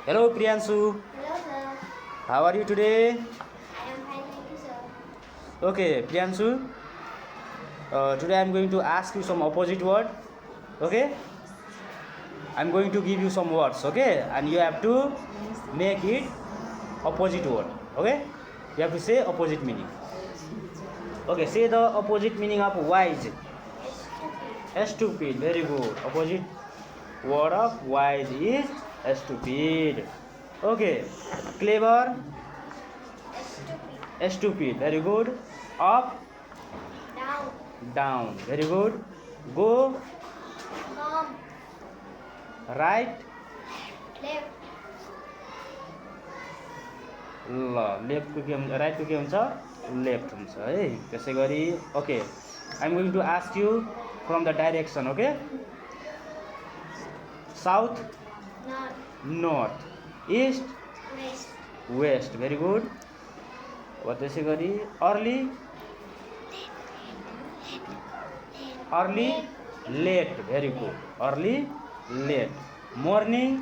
Hello, Priyanshu. Hello, sir. How are you today? I am fine, thank you, sir. Okay, Priyanshu. Today I'm going to ask you some opposite word. Okay? I'm going to give you some words. Okay? And you have to make it opposite word. Okay? You have to say opposite meaning. Okay, say the opposite meaning of wise. Stupid. Stupid. Very good. Opposite word of wise is stupid. Okay. Clever. Stupid. Stupid. Very good. Up. Down. Down. Very good. Go. Come. Right. Left. ल लेफ्टको के हुन्छ राइटको के हुन्छ left हुन्छ है त्यसै गरी okay I am going to ask you from the direction okay south North. North east West. Waste very good अब त्यसै गरी early early late very good early late morning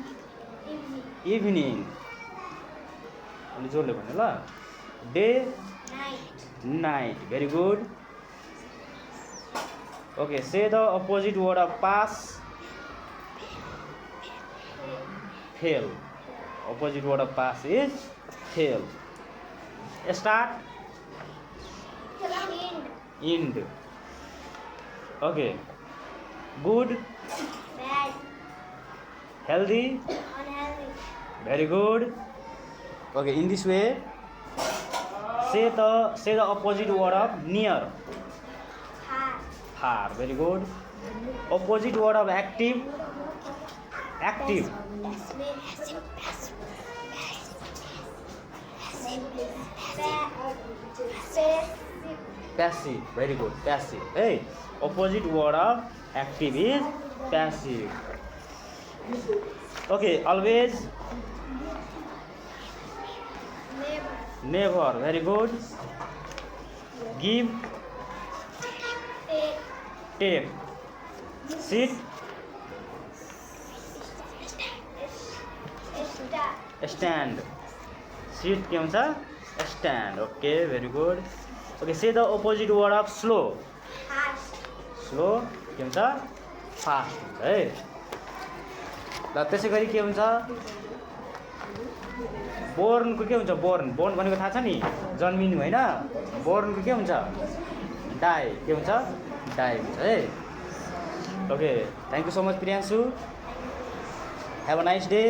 Evening. Evening अनि जोडले भन्नु ल day Night. Night very good okay से the opposite word of pass fail opposite word of pass is fail start End. इन्ड okay good Bad. Healthy Unhealthy. Very good okay in this way से the opposite word of near Far. Far very good opposite word of active active passive very good passive hey opposite word of active is passive okay always never very good give take sit stand sit के हुन्छ stand okay very good okay say the opposite word of slow slow के हुन्छ fast हुन्छ है ल त्यसै गरी के हुन्छ बोर्नको के हुन्छ बोर्न बोर्न भनेको थाहा छ नि जन्मिनु होइन बोर्नको के हुन्छ डाई के हुन्छ डाई हुन्छ है okay thank you so much Priyanshu have a nice day